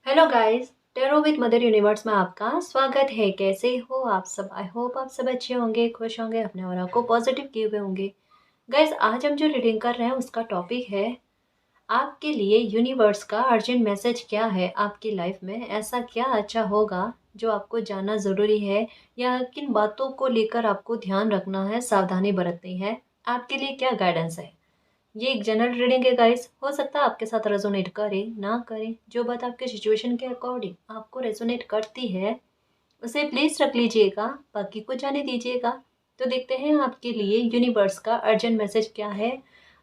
Hello guys. Tarot with mother universe में आपका स्वागत है। कैसे हो आप सब? आई होप आप सब अच्छे होंगे, खुश होंगे, अपने और को पॉजिटिव किए हुए होंगे। गाइस, आज हम जो रीडिंग कर रहे हैं उसका टॉपिक है आपके लिए यूनिवर्स का अर्जेंट मैसेज क्या है। आपकी लाइफ में ऐसा क्या अच्छा होगा जो आपको जानना ज़रूरी है, या किन बातों को लेकर आपको ध्यान रखना है, सावधानी बरतनी है, आपके लिए क्या गाइडेंस है। ये एक जनरल रीडिंग है गाइस। हो सकता है आपके साथ रेजोनेट करे ना करे, जो बात आपके सिचुएशन के अकॉर्डिंग आपको रेजोनेट करती है उसे प्लीज रख लीजिएगा, बाकी को जाने दीजिएगा। तो देखते हैं आपके लिए यूनिवर्स का अर्जेंट मैसेज क्या है,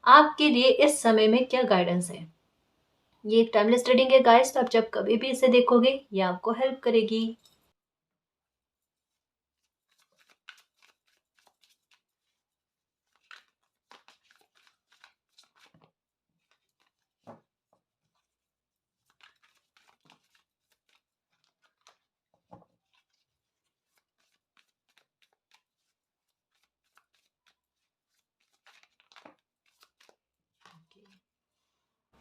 आपके लिए इस समय में क्या गाइडेंस है। ये एक टाइमलेस रीडिंग है गाइस, तो आप जब कभी भी इसे देखोगे ये आपको हेल्प करेगी।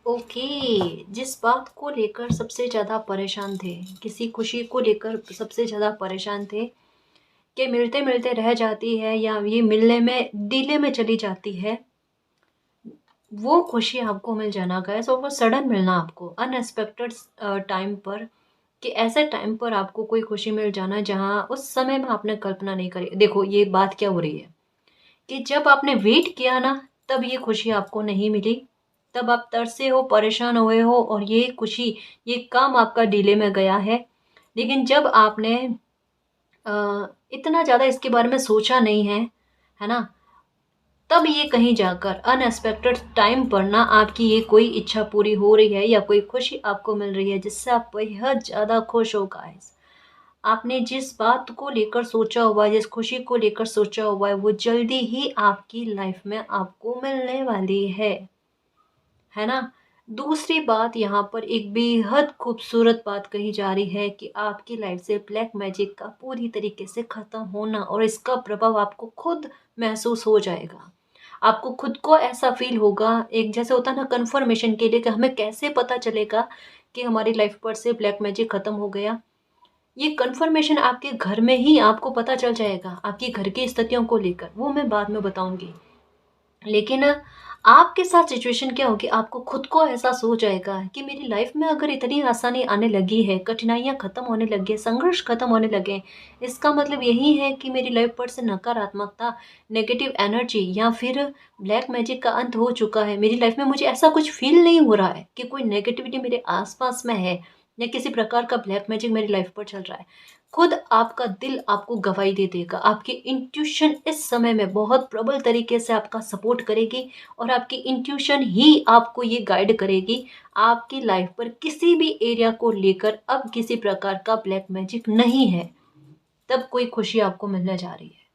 ओके, जिस बात को लेकर सबसे ज़्यादा परेशान थे, किसी खुशी को लेकर सबसे ज़्यादा परेशान थे कि मिलते मिलते रह जाती है या ये मिलने में डिले में चली जाती है, वो खुशी आपको मिल जाना गाइस। और वो सडन मिलना आपको अनएक्सपेक्टेड टाइम पर, कि ऐसे टाइम पर आपको कोई खुशी मिल जाना जहाँ उस समय में आपने कल्पना नहीं करी। देखो ये बात क्या हो रही है कि जब आपने वेट किया ना, तब ये खुशी आपको नहीं मिली। तब आप तरसे हो, परेशान हुए हो, और ये खुशी, ये काम आपका डिले में गया है। लेकिन जब आपने इतना ज़्यादा इसके बारे में सोचा नहीं है, है ना, तब ये कहीं जाकर अनएक्सपेक्टेड टाइम पर ना आपकी ये कोई इच्छा पूरी हो रही है या कोई खुशी आपको मिल रही है जिससे आप बेहद ज़्यादा खुश हो गाइस। आपने जिस बात को लेकर सोचा हुआ है, जिस खुशी को लेकर सोचा हुआ है, वो जल्दी ही आपकी लाइफ में आपको मिलने वाली है ना। दूसरी बात, यहाँ पर एक बेहद खूबसूरत बात कही जा रही है कि आपकी लाइफ से ब्लैक मैजिक का पूरी तरीके से खत्म होना, और इसका प्रभाव आपको खुद महसूस हो जाएगा। आपको खुद को ऐसा फील होगा, एक जैसे होता है ना कंफर्मेशन के लिए, कि हमें कैसे पता चलेगा कि हमारी लाइफ पर से ब्लैक मैजिक खत्म हो गया। ये कंफर्मेशन आपके घर में ही आपको पता चल जाएगा, आपकी घर की स्थितियों को लेकर, वो मैं बाद में बताऊंगी। लेकिन आपके साथ सिचुएशन क्या होगी, आपको खुद को एहसास हो जाएगा कि मेरी लाइफ में अगर इतनी आसानी आने लगी है, कठिनाइयाँ खत्म होने लगी है, संघर्ष खत्म होने लगे, इसका मतलब यही है कि मेरी लाइफ पर से नकारात्मकता, नेगेटिव एनर्जी या फिर ब्लैक मैजिक का अंत हो चुका है। मेरी लाइफ में मुझे ऐसा कुछ फील नहीं हो रहा है कि कोई नेगेटिविटी मेरे आसपास में है, या किसी प्रकार का ब्लैक मैजिक मेरी लाइफ पर चल रहा है। खुद आपका दिल आपको गवाही दे देगा। आपकी इंट्यूशन इस समय में बहुत प्रबल तरीके से आपका सपोर्ट करेगी, और आपकी इंट्यूशन ही आपको ये गाइड करेगी। आपकी लाइफ पर किसी भी एरिया को लेकर अब किसी प्रकार का ब्लैक मैजिक नहीं है, तब कोई खुशी आपको मिलने जा रही है।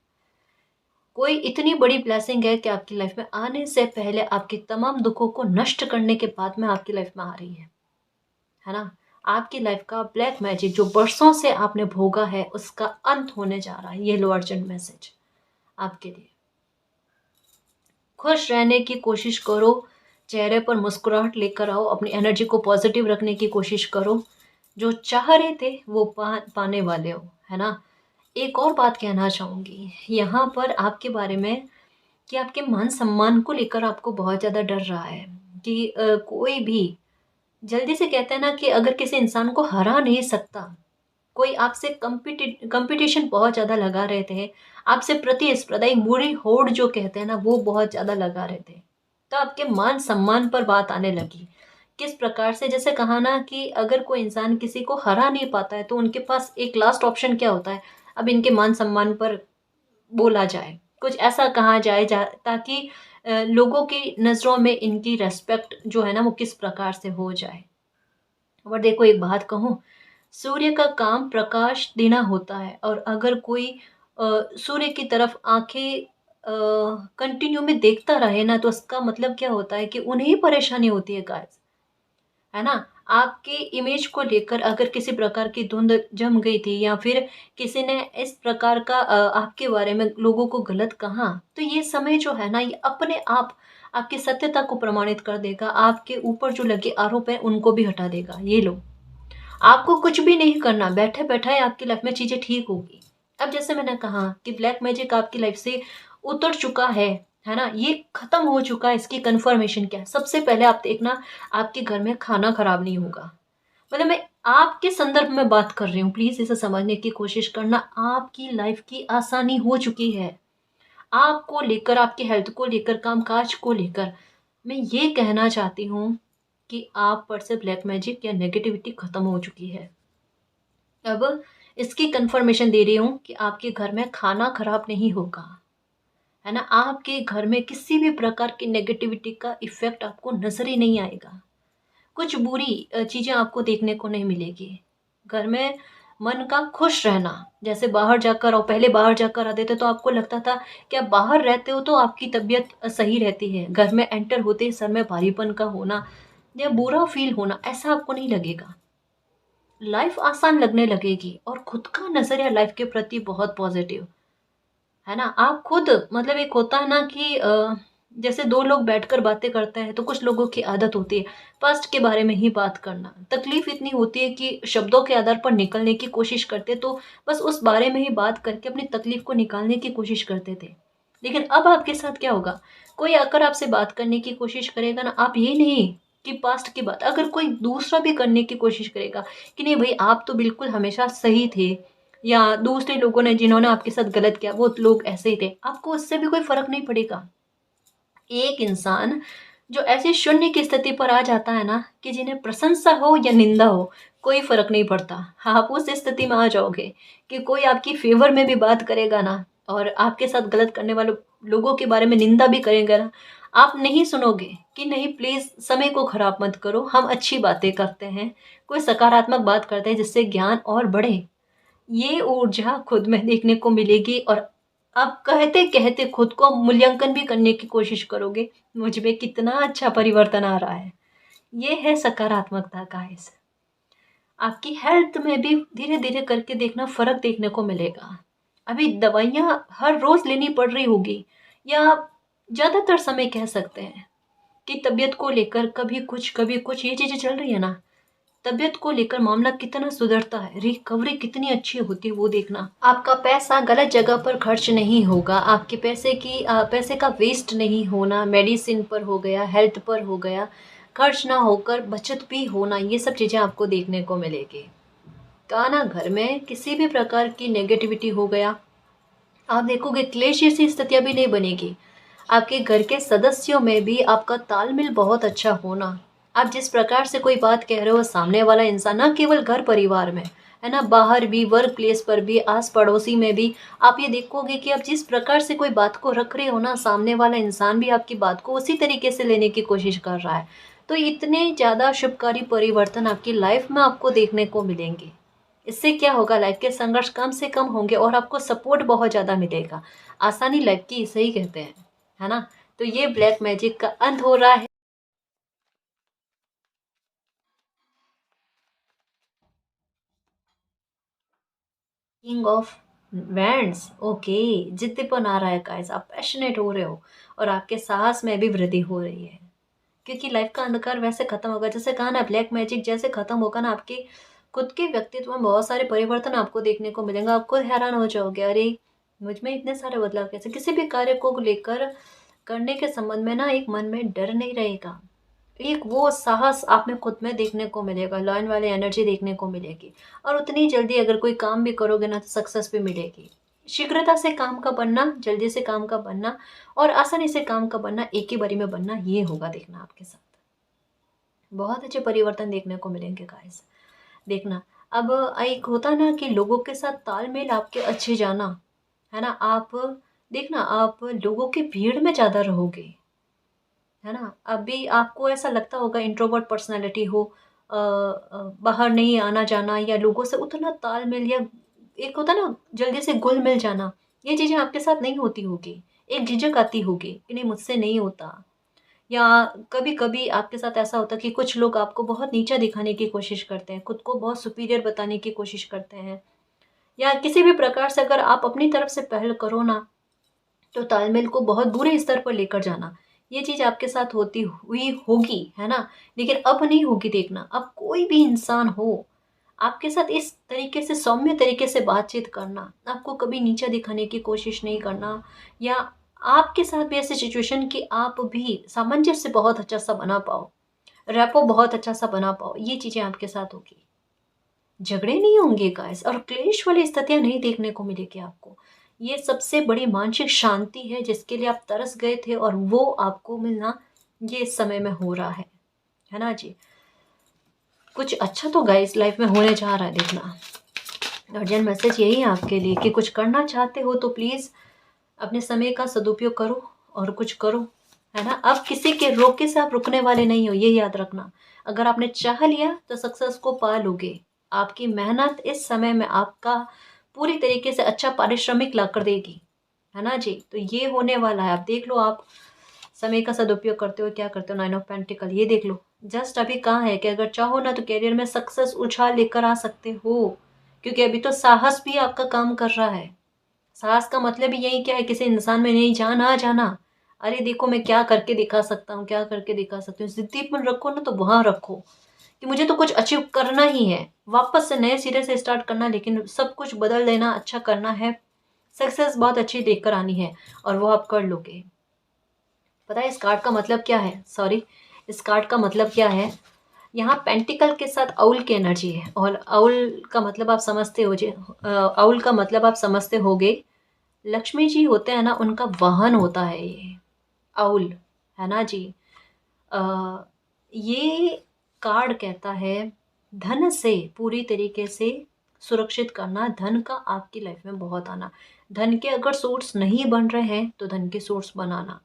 कोई इतनी बड़ी ब्लेसिंग है कि आपकी लाइफ में आने से पहले आपके तमाम दुखों को नष्ट करने के बाद में आपकी लाइफ में आ रही है ना। आपकी लाइफ का ब्लैक मैजिक जो बरसों से आपने भोगा है, उसका अंत होने जा रहा है। ये लो अर्जेंट मैसेज आपके लिए। खुश रहने की कोशिश करो, चेहरे पर मुस्कुराहट लेकर आओ, अपनी एनर्जी को पॉजिटिव रखने की कोशिश करो। जो चाह रहे थे वो पाने वाले हो, है ना। एक और बात कहना चाहूँगी यहाँ पर आपके बारे में, कि आपके मान सम्मान को लेकर आपको बहुत ज़्यादा डर रहा है, कि कोई भी जल्दी से कहते हैं ना कि अगर किसी इंसान को हरा नहीं सकता, कोई आपसे कंपटीशन बहुत ज़्यादा लगा रहे थे, आपसे प्रतिस्पर्धा, एक बुरी होड़ जो कहते हैं ना, वो बहुत ज़्यादा लगा रहे थे, तो आपके मान सम्मान पर बात आने लगी। किस प्रकार से, जैसे कहा ना कि अगर कोई इंसान किसी को हरा नहीं पाता है तो उनके पास एक लास्ट ऑप्शन क्या होता है, अब इनके मान सम्मान पर बोला जाए, कुछ ऐसा कहा जाए ताकि लोगों की नज़रों में इनकी रेस्पेक्ट जो है ना वो किस प्रकार से हो जाए। और देखो एक बात कहूँ, सूर्य का काम प्रकाश देना होता है, और अगर कोई सूर्य की तरफ आंखें कंटिन्यू में देखता रहे ना, तो उसका मतलब क्या होता है कि उन्हें ही परेशानी होती है गाइस, है ना। आपके इमेज को लेकर अगर किसी प्रकार की धुंध जम गई थी, या फिर किसी ने इस प्रकार का आपके बारे में लोगों को गलत कहा, तो ये समय जो है ना, ये अपने आप आपकी सत्यता को प्रमाणित कर देगा। आपके ऊपर जो लगे आरोप है उनको भी हटा देगा। ये लो, आपको कुछ भी नहीं करना, बैठे बैठाए आपकी लाइफ में चीज़ें ठीक होगी। अब जैसे मैंने कहा कि ब्लैक मैजिक आपकी लाइफ से उतर चुका है ना? ये खत्म हो चुका है, इसकी कन्फर्मेशन क्या है? सबसे पहले आप देखना, आपके घर में खाना खराब नहीं होगा। मतलब मैं आपके संदर्भ में बात कर रही हूँ, प्लीज़ इसे समझने की कोशिश करना। आपकी लाइफ की आसानी हो चुकी है। आपको लेकर, आपकी हेल्थ को लेकर, काम-काज को लेकर, मैं ये कहना चाहती हूँ कि आप पर से ब्लैक मैजिक या नेगेटिविटी खत्म हो चुकी है। अब इसकी कन्फर्मेशन दे रही हूँ कि आपके घर में खाना खराब नहीं होगा, है ना? आपके घर में किसी भी प्रकार की नेगेटिविटी का इफ़ेक्ट आपको नज़र ही नहीं आएगा। कुछ बुरी चीज़ें आपको देखने को नहीं मिलेगी। घर में मन का खुश रहना, जैसे बाहर जाकर, और पहले बाहर जाकर आते थे तो आपको लगता था कि आप बाहर रहते हो तो आपकी तबीयत सही रहती है। घर में एंटर होते ही सर में भारीपन का होना या बुरा फ़ील होना, ऐसा आपको नहीं लगेगा। लाइफ़ आसान लगने लगेगी और खुद का नज़रिया लाइफ़ के प्रति बहुत पॉज़िटिव, है ना? आप खुद, मतलब एक होता है ना कि जैसे 2 लोग बैठकर बातें करते हैं तो कुछ लोगों की आदत होती है पास्ट के बारे में ही बात करना। तकलीफ़ इतनी होती है कि शब्दों के आधार पर निकलने की कोशिश करते तो बस उस बारे में ही बात करके अपनी तकलीफ़ को निकालने की कोशिश करते थे। लेकिन अब आपके साथ क्या होगा? कोई आकर आपसे बात करने की कोशिश करेगा ना, आप ये नहीं कि पास्ट की बात, अगर कोई दूसरा भी करने की कोशिश करेगा कि नहीं भई आप तो बिल्कुल हमेशा सही थे, या दूसरे लोगों ने जिन्होंने आपके साथ गलत किया वो लोग ऐसे ही थे, आपको उससे भी कोई फ़र्क नहीं पड़ेगा। एक इंसान जो ऐसी शून्य की स्थिति पर आ जाता है ना, कि जिन्हें प्रशंसा हो या निंदा हो, कोई फ़र्क नहीं पड़ता। आप उस स्थिति में आ जाओगे कि कोई आपकी फ़ेवर में भी बात करेगा ना, और आपके साथ गलत करने वाले लोगों के बारे में निंदा भी करेंगे ना, आप नहीं सुनोगे कि नहीं प्लीज़ समय को ख़राब मत करो, हम अच्छी बातें करते हैं, कोई सकारात्मक बात करते हैं जिससे ज्ञान और बढ़े। ये ऊर्जा खुद में देखने को मिलेगी, और आप कहते-कहते खुद को मूल्यांकन भी करने की कोशिश करोगे, मुझ में कितना अच्छा परिवर्तन आ रहा है। ये है सकारात्मकता गाइस। आपकी हेल्थ में भी धीरे-धीरे करके देखना फ़र्क देखने को मिलेगा। अभी दवाइयाँ हर रोज़ लेनी पड़ रही होगी, या ज़्यादातर समय कह सकते हैं कि तबीयत को लेकर कभी कुछ ये चीज़ें चल रही है ना, तबीयत को लेकर मामला कितना सुधरता है, रिकवरी कितनी अच्छी होती है वो देखना। आपका पैसा गलत जगह पर खर्च नहीं होगा, आपके पैसे का वेस्ट नहीं होना, मेडिसिन पर हो गया, हेल्थ पर हो गया, खर्च ना होकर बचत भी होना, ये सब चीज़ें आपको देखने को मिलेगी। ना घर में किसी भी प्रकार की नेगेटिविटी हो गया, आप देखोगे क्लेश जैसी स्थितियाँ भी नहीं बनेगी। आपके घर के सदस्यों में भी आपका तालमेल बहुत अच्छा होना। आप जिस प्रकार से कोई बात कह रहे हो, सामने वाला इंसान, ना केवल घर परिवार में, है ना, बाहर भी, वर्क प्लेस पर भी, आस पड़ोसी में भी, आप ये देखोगे कि आप जिस प्रकार से कोई बात को रख रहे हो ना, सामने वाला इंसान भी आपकी बात को उसी तरीके से लेने की कोशिश कर रहा है। तो इतने ज़्यादा शुभकारी परिवर्तन आपकी लाइफ में आपको देखने को मिलेंगे। इससे क्या होगा, लाइफ के संघर्ष कम से कम होंगे और आपको सपोर्ट बहुत ज़्यादा मिलेगा। आसानी लाइफ की इसे ही कहते हैं, है ना? तो ये ब्लैक मैजिक का अंत हो रहा है। King of wands, okay. जिद्दीपन आ रहा है गाइस, आप पैशनेट हो रहे हो और आपके साहस में भी वृद्धि हो रही है, क्योंकि लाइफ का अंधकार वैसे खत्म होगा, जैसे कहा ना, ब्लैक मैजिक जैसे खत्म होगा ना, आपके खुद के व्यक्तित्व में बहुत सारे परिवर्तन आपको देखने को मिलेंगे। आप खुद हैरान हो जाओगे, अरे मुझ में इतने सारे बदलाव कैसे? किसी भी कार्य को लेकर करने के संबंध में ना, एक मन में डर नहीं रहेगा, एक वो साहस आप में खुद में देखने को मिलेगा, लॉयन वाली एनर्जी देखने को मिलेगी, और उतनी जल्दी अगर कोई काम भी करोगे ना, तो सक्सेस भी मिलेगी। शीघ्रता से काम का बनना, जल्दी से काम का बनना, और आसानी से काम का बनना, एक ही बारी में बनना, ये होगा देखना आपके साथ। बहुत अच्छे परिवर्तन देखने को मिलेंगे गाइस। देखना, अब एक होता है ना कि लोगों के साथ तालमेल आपके अच्छे जाना, है ना? आप देखना, आप लोगों की भीड़ में ज़्यादा रहोगे, है ना? अभी आपको ऐसा लगता होगा इंट्रोवर्ट पर्सनैलिटी हो, बाहर नहीं आना-जाना या लोगों से उतना तालमेल, या एक होता है ना जल्दी से घुल-मिल जाना, ये चीज़ें आपके साथ नहीं होती होगी। एक झिझक आती होगी कि नहीं मुझसे नहीं होता, या कभी-कभी आपके साथ ऐसा होता है कि कुछ लोग आपको बहुत नीचा दिखाने की कोशिश करते हैं, खुद को बहुत सुपीरियर बताने की कोशिश करते हैं, या किसी भी प्रकार से अगर आप अपनी तरफ से पहल करो ना, तो तालमेल को बहुत बुरे स्तर पर लेकर जाना, ये चीज़ आपके साथ होती हुई होगी, है ना? लेकिन अब नहीं होगी देखना, अब कोई भी इंसान हो, आपके साथ इस तरीके से सौम्य तरीके से बातचीत करना, आपको कभी नीचा दिखाने की कोशिश नहीं करना, या आपके साथ भी ऐसी सिचुएशन कि आप भी सामंजस्य बहुत अच्छा सा बना पाओ, रैपो बहुत अच्छा सा बना पाओ, ये चीज़ें आपके साथ होगी। झगड़े नहीं होंगे गाइस, और क्लेश वाली स्थितियाँ नहीं देखने को मिलेगी आपको। ये सबसे बड़ी मानसिक शांति है जिसके लिए आप तरस गए थे, और वो आपको मिलना ये इस समय में हो रहा है ना जी? कुछ अच्छा तो गाइस लाइफ में होने जा रहा है, देखना। अर्जेंट मैसेज यही है आपके लिए कि कुछ करना चाहते हो तो प्लीज़ अपने समय का सदुपयोग करो और कुछ करो, है ना? अब किसी के रोके से आप रुकने वाले नहीं हो, ये याद रखना। अगर आपने चाह लिया तो सक्सेस को पा लोगे। आपकी मेहनत इस समय में आपका पूरी तरीके से अच्छा पारिश्रमिक ला कर देगी, है ना जी? तो ये होने वाला है, आप देख लो आप समय का सदुपयोग करते हो, क्या करते हो? 9 ऑफ पेंटिकल ये देख लो। जस्ट अभी कहाँ है कि अगर चाहो ना तो करियर में सक्सेस उछाल लेकर आ सकते हो, क्योंकि अभी तो साहस भी आपका काम कर रहा है। साहस का मतलब ही यही क्या है, किसी इंसान में नहीं जान आ जाना, अरे देखो मैं क्या करके दिखा सकता हूँ, क्या करके दिखा सकती हूँ। जिद्दीपन रखो ना तो वहाँ रखो कि मुझे तो कुछ अचीव करना ही है, वापस से नए सिरे से स्टार्ट करना, लेकिन सब कुछ बदल देना, अच्छा करना है, सक्सेस बहुत अच्छी लेकर आनी है, और वो आप कर लोगे। पता है इस कार्ड का मतलब क्या है? सॉरी, इस कार्ड का मतलब क्या है? यहाँ पेंटिकल के साथ अउल की एनर्जी है, और अउल का मतलब आप समझते हो जी, अउल का मतलब आप समझते होगे, लक्ष्मी जी होते हैं ना, उनका वाहन होता है ये अउल, है ना जी? अ, ये कार्ड कहता है धन से पूरी तरीके से सुरक्षित करना, धन का आपकी लाइफ में बहुत आना। धन के अगर सोर्स नहीं बन रहे हैं तो धन के सोर्स बनाना।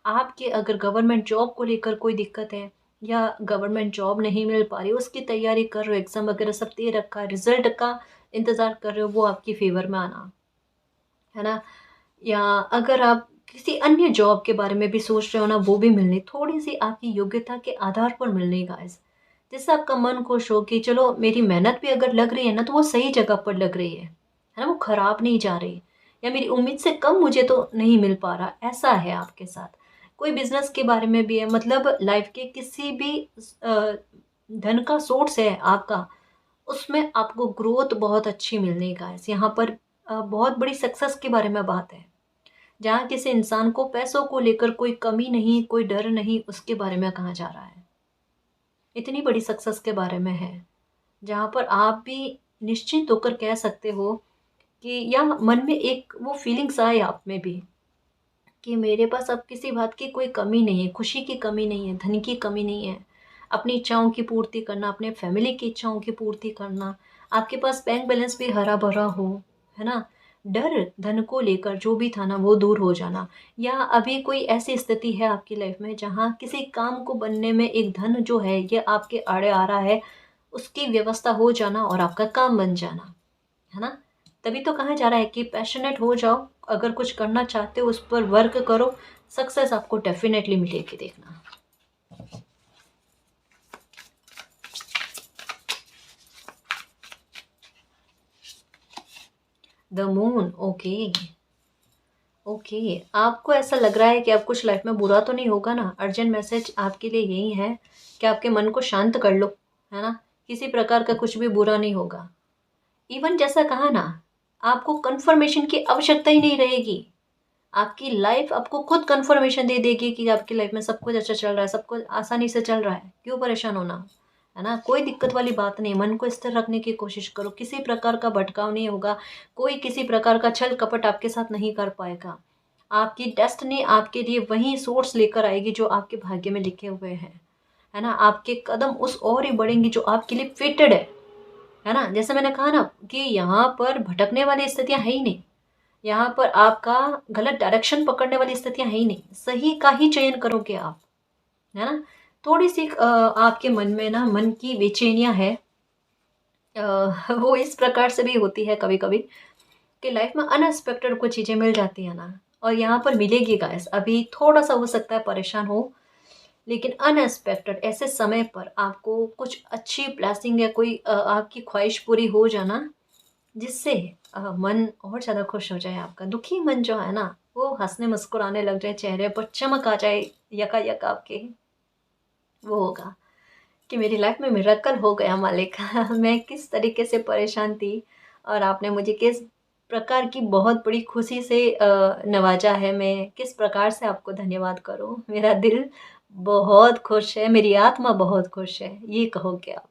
आपके अगर गवर्नमेंट जॉब को लेकर कोई दिक्कत है, या गवर्नमेंट जॉब नहीं मिल पा रही, उसकी तैयारी कर रहे हो, एग्ज़ाम वगैरह सब दे रखा है, रिजल्ट का इंतज़ार कर रहे हो, वो आपकी फेवर में आना, है ना? या अगर आप किसी अन्य जॉब के बारे में भी सोच रहे हो ना, वो भी मिलनी, थोड़ी-सी आपकी योग्यता के आधार पर मिलनी गाइस। जिससे आपका मन खुश हो कि चलो मेरी मेहनत भी अगर लग रही है ना, तो वो सही जगह पर लग रही है ना? वो खराब नहीं जा रही, या मेरी उम्मीद से कम मुझे तो नहीं मिल पा रहा, ऐसा है आपके साथ। कोई बिज़नेस के बारे में भी है, मतलब लाइफ के किसी भी अ, धन का सोर्स है आपका, उसमें आपको ग्रोथ बहुत अच्छी मिलनी गाइस। यहाँ पर बहुत बड़ी सक्सेस के बारे में बात है। जहाँ किसी इंसान को पैसों को लेकर कोई कमी नहीं, कोई डर नहीं, उसके बारे में कहा जा रहा है। इतनी बड़ी सक्सेस के बारे में है, जहाँ पर आप भी निश्चिंत होकर कह सकते हो कि, या मन में एक वो फीलिंग्स आए आप में भी कि मेरे पास अब किसी बात की कोई कमी नहीं है, खुशी की कमी नहीं है, धन की कमी नहीं है। अपनी इच्छाओं की पूर्ति करना, अपने फैमिली की इच्छाओं की पूर्ति करना, आपके पास बैंक बैलेंस भी हरा-भरा हो, है ना? डर धन को लेकर जो भी था ना, वो दूर हो जाना, या अभी कोई ऐसी स्थिति है आपकी लाइफ में जहाँ किसी काम को बनने में एक धन जो है ये आपके आड़े आ रहा है, उसकी व्यवस्था हो जाना और आपका काम बन जाना, है ना? तभी तो कहा जा रहा है कि पैशनेट हो जाओ, अगर कुछ करना चाहते हो उस पर वर्क करो, सक्सेस आपको डेफिनेटली मिलेगी, देखना। The moon, okay. ओके, आपको ऐसा लग रहा है कि अब कुछ लाइफ में बुरा तो नहीं होगा ना? अर्जेंट मैसेज आपके लिए यही है कि आपके मन को शांत कर लो, है ना? किसी प्रकार का कुछ भी बुरा नहीं होगा। इवन जैसा कहा ना, आपको कन्फर्मेशन की आवश्यकता ही नहीं रहेगी। आपकी लाइफ आपको खुद कन्फर्मेशन दे देगी कि आपकी लाइफ में सब कुछ अच्छा चल रहा है, सब कुछ आसानी से चल रहा है। क्यों परेशान होना? है ना? कोई दिक्कत वाली बात नहीं है, मन को स्थिर रखने की कोशिश करो, किसी प्रकार का भटकाव नहीं होगा, कोई किसी प्रकार का छल-कपट आपके साथ नहीं कर पाएगा। आपकी डेस्टिनी आपके लिए वही सोर्स लेकर आएगी जो आपके भाग्य में लिखे हुए हैं। है ना? आपके कदम उस ओर ही बढ़ेंगे जो आपके लिए फिटेड है ना? जैसे मैंने कहा ना कि यहाँ पर भटकने वाली स्थितियाँ है ही नहीं। यहाँ पर आपका गलत डायरेक्शन पकड़ने वाली स्थितियाँ है ही नहीं, सही का ही चयन करोगे आप, है ना? थोड़ी-सी आपके मन में ना मन की बेचैनियाँ है, वो इस प्रकार से भी होती है कभी-कभी कि लाइफ में अनएक्सपेक्टेड कुछ चीज़ें मिल जाती हैं ना, और यहाँ पर मिलेगी गाइस, अभी थोड़ा-सा हो सकता है परेशान हो, लेकिन अनएक्सपेक्टेड ऐसे समय पर आपको कुछ अच्छी ब्लेसिंग या कोई आपकी ख्वाहिश पूरी हो जाना, जिससे मन और ज़्यादा खुश हो जाए आपका। दुखी मन जो है ना, वो हँसने मुस्कुराने लग जाए, चेहरे पर चमक आ जाए यकायक आपके, वो होगा। कि मेरी लाइफ में मिरेकल हो गया मालिक। मैं किस तरीके से परेशान थी और आपने मुझे किस प्रकार की बहुत बड़ी खुशी से नवाजा है। मैं किस प्रकार से आपको धन्यवाद करूं। मेरा दिल बहुत खुश है, मेरी आत्मा बहुत खुश है, ये कहोगे आप।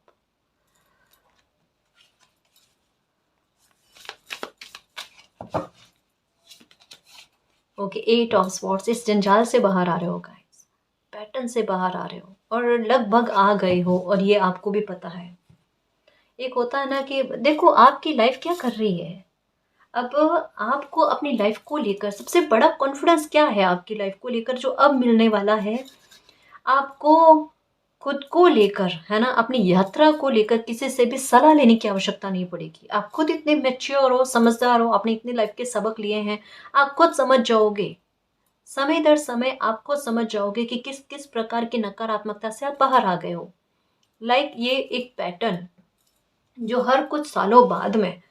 ओके, 8 ऑफ स्वॉर्ड्स, इस जंजाल से बाहर आ रहे हो गाइस, पैटर्न से बाहर आ रहे हो और लगभग आ गए हो, और ये आपको भी पता है। एक होता है ना कि देखो आपकी लाइफ क्या कर रही है। अब आपको अपनी लाइफ को लेकर सबसे बड़ा कॉन्फिडेंस क्या है आपकी लाइफ को लेकर जो अब मिलने वाला है आपको। खुद को लेकर, है ना, अपनी यात्रा को लेकर किसी से भी सलाह लेने की आवश्यकता नहीं पड़ेगी। आप खुद इतने मैच्योर हो, समझदार हो, आपने इतने लाइफ के सबक लिए हैं, आप खुद समझ जाओगे। समय दर समय आप खुद समझ जाओगे कि किस किस प्रकार की नकारात्मकता से आप बाहर आ गए हो। ये एक पैटर्न जो हर कुछ सालों बाद में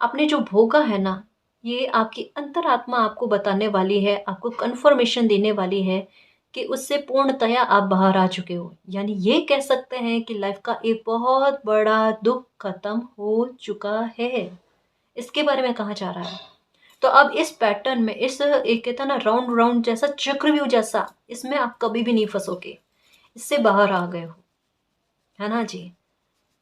आपने जो भोगा है ना, ये आपकी अंतरात्मा आपको बताने वाली है, आपको कन्फर्मेशन देने वाली है कि उससे पूर्णतया आप बाहर आ चुके हो। यानी ये कह सकते हैं कि लाइफ का एक बहुत बड़ा दुख खत्म हो चुका है। इसके बारे में कहा जा रहा है। तो अब इस पैटर्न में, इस एक कहता ना राउंड राउंड जैसा, चक्रव्यूह जैसा, इसमें आप कभी भी नहीं फंसोगे। इससे बाहर आ गए हो, है ना जी।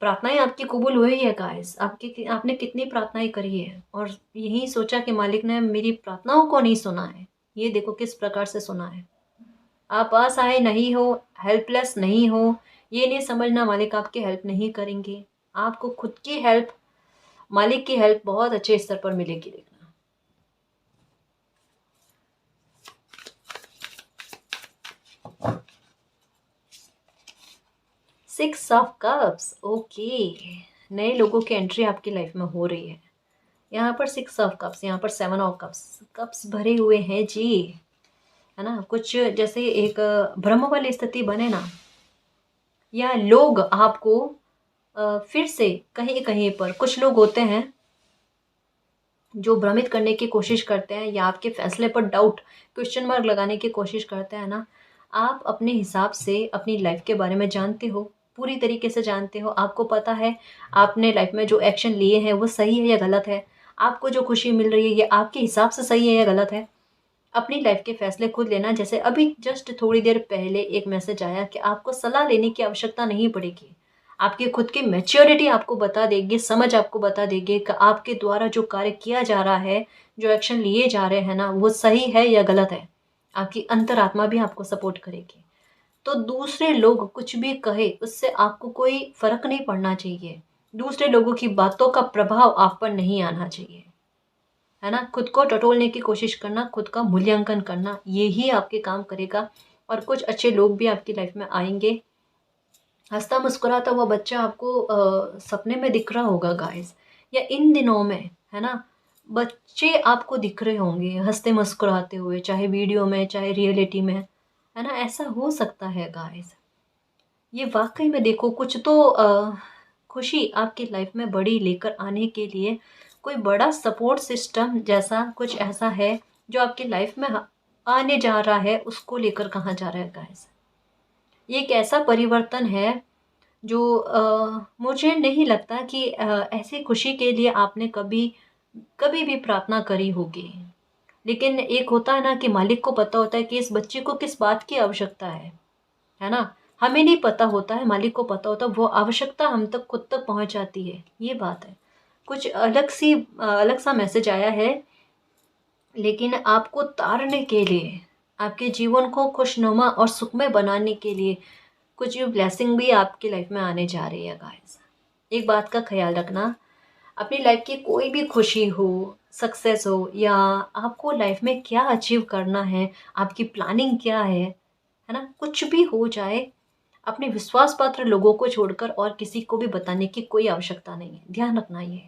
प्रार्थनाएं आपकी कबूल हुई है गाइस। आपकी आपने कितनी प्रार्थनाएं करी है और यही सोचा कि मालिक ने मेरी प्रार्थनाओं को नहीं सुना है। ये देखो किस प्रकार से सुना है। आप असहाय नहीं हो, हेल्पलेस नहीं हो, ये नहीं समझना मालिक आपकी हेल्प नहीं करेंगे। आपको खुद की हेल्प, मालिक की हेल्प बहुत अच्छे स्तर पर मिलेगी। देखना, 6 ऑफ कप्स, ओके। नए लोगों की एंट्री आपकी लाइफ में हो रही है। यहाँ पर 6 ऑफ कप्स, यहाँ पर 7 ऑफ कप्स, कप्स भरे हुए हैं जी, है ना। कुछ जैसे एक ब्रह्म वाली स्थिति बने ना, या लोग आपको फिर से कहीं कहीं पर कुछ लोग होते हैं जो भ्रमित करने की कोशिश करते हैं या आपके फैसले पर डाउट, क्वेश्चन मार्क लगाने की कोशिश करते हैं ना। आप अपने हिसाब से अपनी लाइफ के बारे में जानते हो, पूरी तरीके से जानते हो। आपको पता है आपने लाइफ में जो एक्शन लिए हैं वो सही है या गलत है। आपको जो खुशी मिल रही है ये आपके हिसाब से सही है या गलत है। अपनी लाइफ के फैसले खुद लेना। जैसे अभी जस्ट थोड़ी देर पहले एक मैसेज आया कि आपको सलाह लेने की आवश्यकता नहीं पड़ेगी। आपकी खुद की मैच्योरिटी आपको बता देगी, समझ आपको बता देगी कि आपके द्वारा जो कार्य किया जा रहा है, जो एक्शन लिए जा रहे हैं ना, वो सही है या गलत है। आपकी अंतरात्मा भी आपको सपोर्ट करेगी। तो दूसरे लोग कुछ भी कहे उससे आपको कोई फर्क नहीं पड़ना चाहिए। दूसरे लोगों की बातों का प्रभाव आप पर नहीं आना चाहिए, है ना। खुद को टटोलने की कोशिश करना, खुद का मूल्यांकन करना, यही आपके काम करेगा। और कुछ अच्छे लोग भी आपकी लाइफ में आएंगे। हंसता मुस्कुराता हुआ बच्चा आपको सपने में दिख रहा होगा गाइस, या इन दिनों में, है ना, बच्चे आपको दिख रहे होंगे हंसते मुस्कुराते हुए, चाहे वीडियो में चाहे रियलिटी में, है ना। ऐसा हो सकता है गाइस। ये वाकई में देखो कुछ तो खुशी आपकी लाइफ में बड़ी लेकर आने के लिए कोई बड़ा सपोर्ट सिस्टम जैसा कुछ ऐसा है जो आपकी लाइफ में आने जा रहा है, उसको लेकर कहाँ जा रहा है गाइस। ये एक ऐसा परिवर्तन है जो मुझे नहीं लगता कि ऐसी खुशी के लिए आपने कभी कभी भी प्रार्थना करी होगी। लेकिन एक होता है ना कि मालिक को पता होता है कि इस बच्चे को किस बात की आवश्यकता है ना। हमें नहीं पता होता है, मालिक को पता होता है। वो आवश्यकता हम तक खुद तक पहुंच जाती है, ये बात है। कुछ अलग सा मैसेज आया है, लेकिन आपको तारने के लिए, आपके जीवन को खुशनुमा और सुखमय बनाने के लिए कुछ ब्लेसिंग भी आपकी लाइफ में आने जा रही है गाइस। एक बात का ख्याल रखना, अपनी लाइफ की कोई भी खुशी हो, सक्सेस हो, या आपको लाइफ में क्या अचीव करना है, आपकी प्लानिंग क्या है ना, कुछ भी हो जाए, अपने विश्वास पात्र लोगों को छोड़कर और किसी को भी बताने की कोई आवश्यकता नहीं है। ध्यान रखना, ये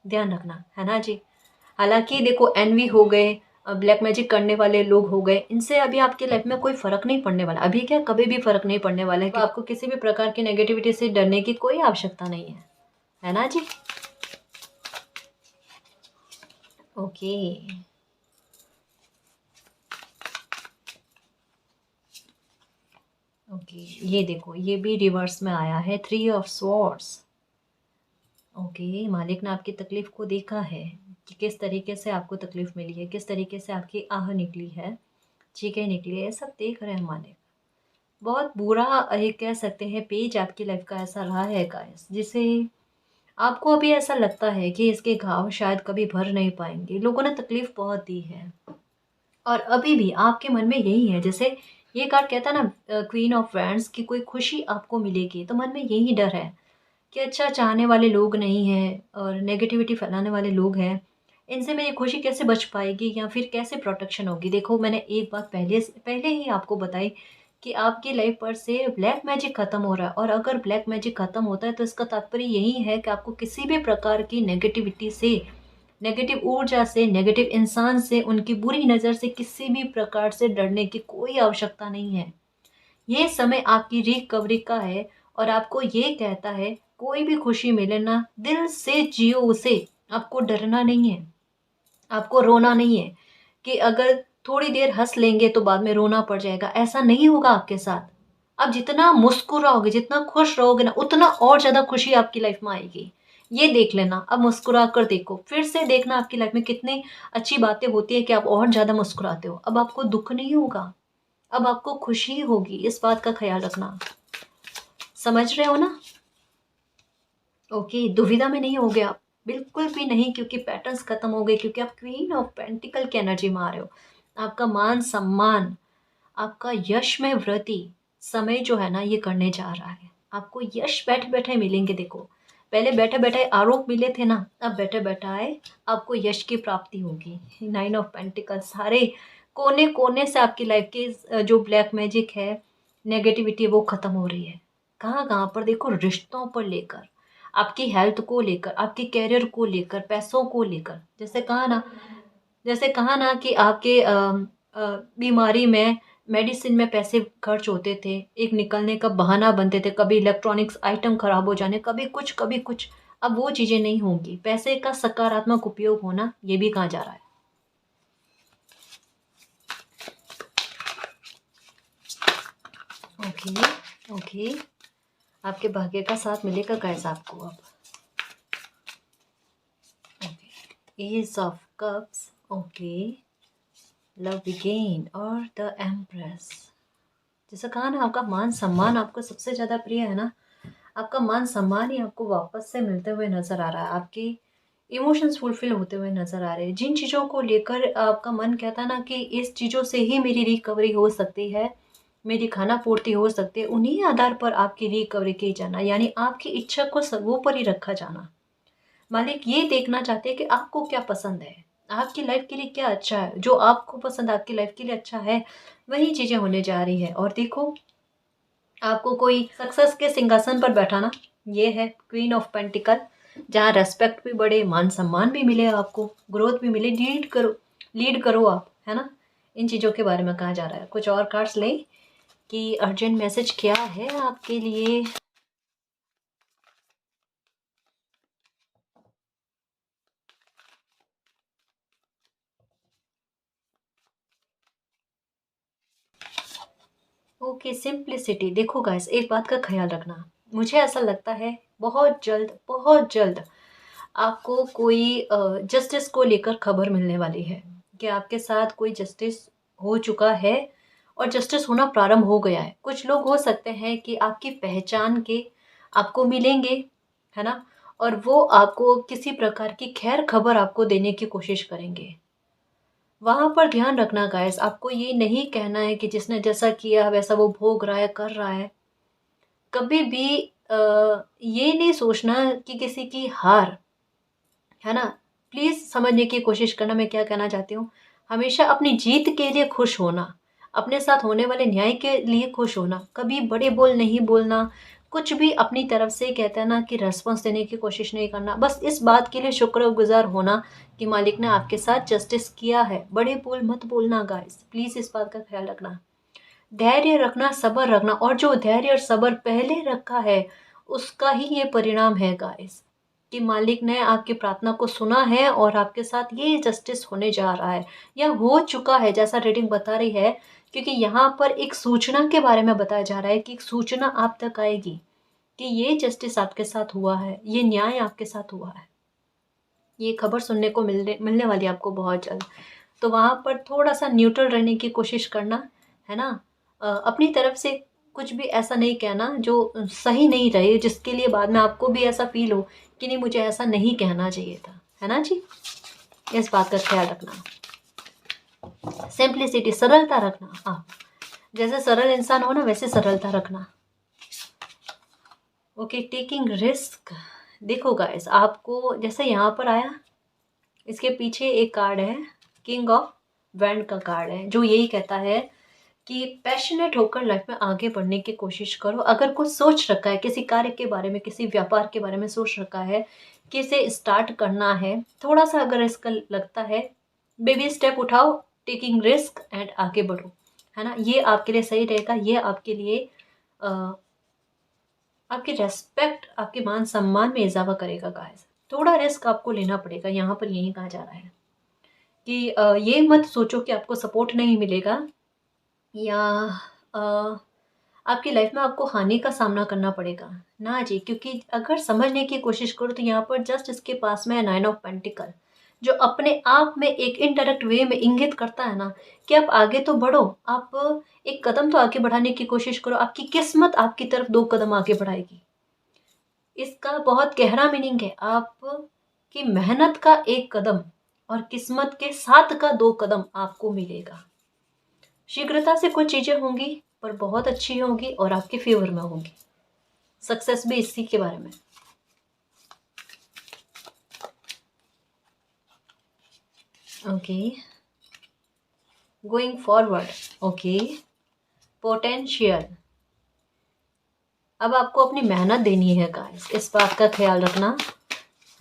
ध्यान रखना, है ना जी। हालांकि देखो एनवी हो गए, ब्लैक मैजिक करने वाले लोग हो गए, इनसे अभी आपकी लाइफ में कोई फर्क नहीं पड़ने वाला। अभी क्या, कभी भी फर्क नहीं पड़ने वाला है। आपको किसी भी प्रकार की नेगेटिविटी से डरने की कोई आवश्यकता नहीं है ना जी। Okay, okay. ओके, ये देखो ये भी रिवर्स में आया है, 3 ऑफ स्वॉर्ड्स। ओके, मालिक ने आपकी तकलीफ़ को देखा है कि किस तरीके से आपको तकलीफ़ मिली है, किस तरीके से आपकी आह निकली है, चीखें निकली है, सब देख रहे हैं मालिक। बहुत बुरा ये कह सकते हैं पेज आपकी लाइफ़ का ऐसा रहा है गाइस, जिसे आपको अभी ऐसा लगता है कि इसके घाव शायद कभी भर नहीं पाएँगे। लोगों ने तकलीफ़ बहुत दी है और अभी भी आपके मन में यही है। जैसे ये कार्ड कहता है ना क्वीन ऑफ वैंड्स कि कोई खुशी आपको मिलेगी, तो मन में यही डर है कि अच्छा चाहने वाले लोग नहीं हैं और नेगेटिविटी फैलाने वाले लोग हैं, इनसे मेरी खुशी कैसे बच पाएगी या फिर कैसे प्रोटेक्शन होगी। देखो मैंने एक बात पहले ही आपको बताई कि आपकी लाइफ पर से ब्लैक मैजिक ख़त्म हो रहा है और अगर ब्लैक मैजिक ख़त्म होता है तो इसका तात्पर्य यही है कि आपको किसी भी प्रकार की नेगेटिविटी से, नेगेटिव ऊर्जा से, नेगेटिव इंसान से, उनकी बुरी नज़र से किसी भी प्रकार से डरने की कोई आवश्यकता नहीं है। ये समय आपकी रिकवरी का है और आपको ये कहता है कोई भी खुशी मिले ना दिल से जियो उसे, आपको डरना नहीं है, आपको रोना नहीं है कि अगर थोड़ी देर हंस लेंगे तो बाद में रोना पड़ जाएगा, ऐसा नहीं होगा आपके साथ। आप जितना मुस्कुराओगे, जितना खुश रहोगे ना, उतना और ज़्यादा खुशी आपकी लाइफ में आएगी। ये देख लेना, अब मुस्कुरा कर देखो, फिर से देखना आपकी लाइफ में कितनी अच्छी बातें होती है कि आप और ज़्यादा मुस्कुराते हो। अब आपको दुःख नहीं होगा, अब आपको खुशी होगी, इस बात का ख़्याल रखना। समझ रहे हो ना? ओके, दुविधा में नहीं होगे आप, बिल्कुल भी नहीं, क्योंकि पैटर्न्स खत्म हो गए, क्योंकि आप क्वीन ऑफ पेंटिकल की एनर्जी में आ रहे हो। आपका मान सम्मान, आपका यश में वृद्धि समय जो है ना ये करने जा रहा है। आपको यश बैठे बैठे मिलेंगे। देखो पहले बैठे बैठे आरोप मिले थे ना, अब बैठे बैठाए आपको यश की प्राप्ति होगी। 9 ऑफ पेंटिकल, सारे कोने कोने से आपकी लाइफ के जो ब्लैक मैजिक है, नेगेटिविटी वो खत्म हो रही है। कहाँ कहाँ पर देखो, रिश्तों पर लेकर, आपकी हेल्थ को लेकर, आपके करियर को लेकर, पैसों को लेकर। जैसे कहा ना कि आपके बीमारी में, मेडिसिन में पैसे खर्च होते थे, एक निकलने का बहाना बनते थे, कभी इलेक्ट्रॉनिक्स आइटम खराब हो जाने, कभी कुछ कभी कुछ। अब वो चीज़ें नहीं होंगी। पैसे का सकारात्मक उपयोग होना ये भी कहा जा रहा है। ओके ओके, आपके भाग्य का साथ मिलेगा गाइस आपको अब। Okay, ace of cups, okay, love begin और द एम्प्रेस। जैसा कहा ना, आपका मान सम्मान आपको सबसे ज़्यादा प्रिय है ना, आपका मान सम्मान ही आपको वापस से मिलते हुए नज़र आ रहा है। आपके इमोशंस फुलफिल होते हुए नज़र आ रहे हैं। जिन चीज़ों को लेकर आपका मन कहता है ना कि इस चीज़ों से ही मेरी रिकवरी हो सकती है, मेरी खाना पूर्ति हो सकती है, उन्हीं आधार पर आपकी रिकवरी की जाना, यानी आपकी इच्छा को सर्वोपरि ही रखा जाना। मालिक ये देखना चाहते हैं कि आपको क्या पसंद है, आपकी लाइफ के लिए क्या अच्छा है। जो आपको पसंद, आपकी लाइफ के लिए अच्छा है, वही चीज़ें होने जा रही है। और देखो, आपको कोई सक्सेस के सिंहासन पर बैठाना, ये है क्वीन ऑफ पेंटिकल, जहाँ रेस्पेक्ट भी बढ़े, मान सम्मान भी मिले, आपको ग्रोथ भी मिले, लीड करो आप, है ना। इन चीज़ों के बारे में कहा जा रहा है। कुछ और कार्ड्स लें कि अर्जेंट मैसेज क्या है आपके लिए। Okay, simplicity. देखो गाइस, एक बात का ख्याल रखना, मुझे ऐसा लगता है बहुत जल्द आपको कोई जस्टिस को लेकर खबर मिलने वाली है कि आपके साथ कोई जस्टिस हो चुका है और जस्टिस होना प्रारंभ हो गया है। कुछ लोग हो सकते हैं कि आपकी पहचान के आपको मिलेंगे, है ना, और वो आपको किसी प्रकार की खैर खबर आपको देने की कोशिश करेंगे। वहाँ पर ध्यान रखना गाइस, आपको ये नहीं कहना है कि जिसने जैसा किया वैसा वो भोग रहा है, कर रहा है। कभी भी ये नहीं सोचना कि किसी की हार, है ना। प्लीज़ समझने की कोशिश करना मैं क्या कहना चाहती हूँ। हमेशा अपनी जीत के लिए खुश होना, अपने साथ होने वाले न्याय के लिए खुश होना, कभी बड़े बोल नहीं बोलना, कुछ भी अपनी तरफ से कहते हैं ना कि रिस्पॉन्स देने की कोशिश नहीं करना। बस इस बात के लिए शुक्रगुज़ार होना कि मालिक ने आपके साथ जस्टिस किया है। बड़े बोल मत बोलना गाइस, प्लीज़ इस बात का ख्याल रखना। धैर्य रखना, सब्र रखना, और जो धैर्य और सब्र पहले रखा है उसका ही ये परिणाम है गाइस, कि मालिक ने आपकी प्रार्थना को सुना है और आपके साथ ये जस्टिस होने जा रहा है या हो चुका है। जैसा रीडिंग बता रही है क्योंकि यहाँ पर एक सूचना के बारे में बताया जा रहा है कि एक सूचना आप तक आएगी कि ये जस्टिस आपके साथ हुआ है, ये न्याय आपके साथ हुआ है। ये खबर सुनने को मिलने मिलने वाली है आपको बहुत जल्द। तो वहाँ पर थोड़ा-सा न्यूट्रल रहने की कोशिश करना, है ना? अपनी तरफ से कुछ भी ऐसा नहीं कहना जो सही नहीं रहे, जिसके लिए बाद में आपको भी ऐसा फ़ील हो कि नहीं, मुझे ऐसा नहीं कहना चाहिए था। है ना जी? इस बात का ख़्याल रखना। सिंप्लिसिटी, सरलता रखना। आप जैसे सरल इंसान हो ना, वैसे सरलता रखना। Okay, taking risk. देखो गाइस, आपको जैसे यहाँ पर आया, इसके पीछे एक कार्ड है, किंग ऑफ वैंड का कार्ड है, जो यही कहता है कि पैशनेट होकर लाइफ में आगे बढ़ने की कोशिश करो। अगर कुछ सोच रखा है, किसी कार्य के बारे में, किसी व्यापार के बारे में सोच रखा है कि इसे स्टार्ट करना है, थोड़ा सा अगर इसका लगता है, बेबी स्टेप उठाओ, टेकिंग रिस्क एंड आगे बढ़ो, है ना? ये आपके लिए सही रहेगा। ये आपके लिए आपकी रेस्पेक्ट, आपके मान सम्मान में इजाफा करेगा गाइस। थोड़ा रिस्क आपको लेना पड़ेगा, यहाँ पर यही कहा जा रहा है कि ये मत सोचो कि आपको सपोर्ट नहीं मिलेगा या अ, आपकी लाइफ में आपको हानि का सामना करना पड़ेगा। ना जी, क्योंकि अगर समझने की कोशिश करो तो यहाँ पर जस्ट इसके पास में है नाइन ऑफ पेंटिकल, जो अपने आप में एक इनडायरेक्ट वे में इंगित करता है ना कि आप आगे तो बढ़ो, आप एक कदम तो आगे बढ़ाने की कोशिश करो, आपकी किस्मत आपकी तरफ 2 कदम आगे बढ़ाएगी। इसका बहुत गहरा मीनिंग है, आपकी मेहनत का 1 कदम और किस्मत के साथ का 2 कदम आपको मिलेगा। शीघ्रता से कुछ चीज़ें होंगी, पर बहुत अच्छी होंगी और आपके फेवर में होंगी। सक्सेस भी इसी के बारे में। Okay, going forward. Okay, potential. अब आपको अपनी मेहनत देनी है गाइस, इस बात का ख्याल रखना,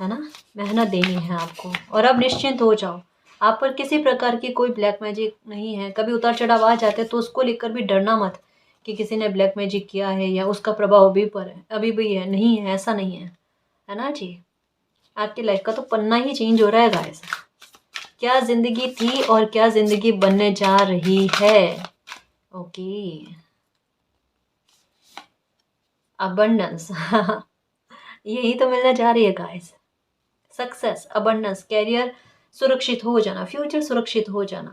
है ना? मेहनत देनी है आपको। और अब निश्चिंत हो जाओ, आप पर किसी प्रकार की कोई ब्लैक मैजिक नहीं है। कभी उतार चढ़ाव आ जाते तो उसको लेकर भी डरना मत कि किसी ने ब्लैक मैजिक किया है या उसका प्रभाव अभी पर है, अभी भी है। नहीं है, ऐसा नहीं है, है ना जी? आपकी लाइफ का तो पन्ना ही चेंज हो रहा है गाइस। क्या जिंदगी थी और क्या जिंदगी बनने जा रही है। ओके, अबंडेंस यही तो मिलने जा रही है गाइस। सक्सेस, अबंडेंस, कैरियर सुरक्षित हो जाना, फ्यूचर सुरक्षित हो जाना।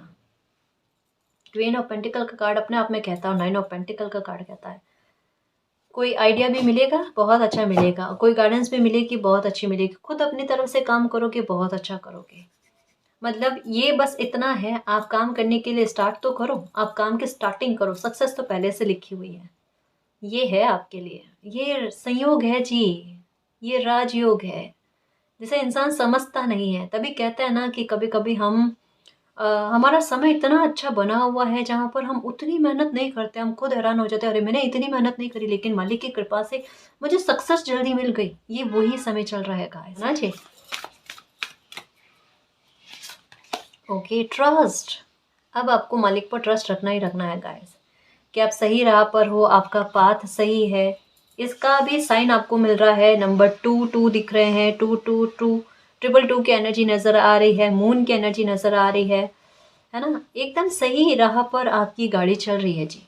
क्वीन ऑफ पेंटिकल का कार्ड अपने आप में कहता है, 9 ऑफ पेंटिकल का कार्ड कहता है कोई आइडिया भी मिलेगा, बहुत अच्छा मिलेगा। कोई गाइडेंस भी मिलेगी, बहुत अच्छी मिलेगी। खुद अपनी तरफ से काम करोगे, बहुत अच्छा करोगे। मतलब ये बस इतना है, आप काम करने के लिए स्टार्ट तो करो, आप काम की स्टार्टिंग करो। सक्सेस तो पहले से लिखी हुई है, ये है आपके लिए। ये संयोग है जी, ये राजयोग है, जिसे इंसान समझता नहीं है। तभी कहते हैं ना कि कभी कभी हमारा समय इतना अच्छा बना हुआ है जहाँ पर हम उतनी मेहनत नहीं करते, हम खुद हैरान हो जाते हैं, अरे मैंने इतनी मेहनत नहीं करी, लेकिन मालिक की कृपा से मुझे सक्सेस जल्दी मिल गई। ये वही समय चल रहा है गाइस, ना जी? Okay, trust. अब आपको मालिक पर ट्रस्ट रखना ही रखना है गाइस, कि आप सही राह पर हो, आपका पाथ सही है। इसका भी साइन आपको मिल रहा है। नंबर 2 दिख रहे हैं, 2 ट्रिपल 2 की एनर्जी नज़र आ रही है, मून की एनर्जी नज़र आ रही है ना? एकदम सही राह पर आपकी गाड़ी चल रही है जी।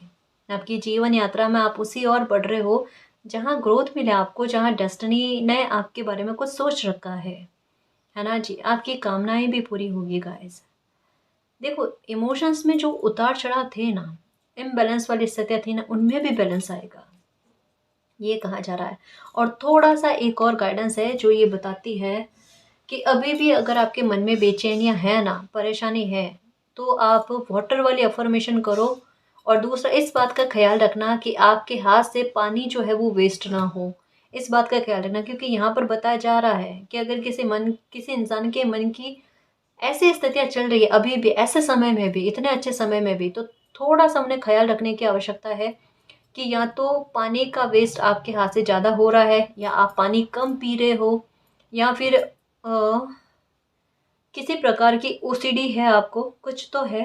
आपकी जीवन यात्रा में आप उसी ओर बढ़ रहे हो जहाँ ग्रोथ मिले आपको, जहाँ डेस्टिनी ने आपके बारे में कुछ सोच रखा है ना जी? आपकी कामनाएं भी पूरी होगी गाइस। देखो, इमोशंस में जो उतार चढ़ाव थे ना, इम्बैलेंस वाली स्थितियाँ थी ना, उनमें भी बैलेंस आएगा, ये कहा जा रहा है। और थोड़ा सा एक और गाइडेंस है जो ये बताती है कि अभी भी अगर आपके मन में बेचैनियाँ है ना, परेशानी है, तो आप वाटर वाली अफर्मेशन करो। और दूसरा, इस बात का ख्याल रखना कि आपके हाथ से पानी जो है वो वेस्ट ना हो। इस बात का ख्याल रखना, क्योंकि यहाँ पर बताया जा रहा है कि अगर किसी इंसान के मन की ऐसी स्थितियाँ चल रही है अभी भी, ऐसे समय में भी, इतने अच्छे समय में भी, तो थोड़ा सा उन्हें ख्याल रखने की आवश्यकता है कि या तो पानी का वेस्ट आपके हाथ से ज़्यादा हो रहा है, या आप पानी कम पी रहे हो, या फिर किसी प्रकार की ओसीडी है आपको, कुछ तो है।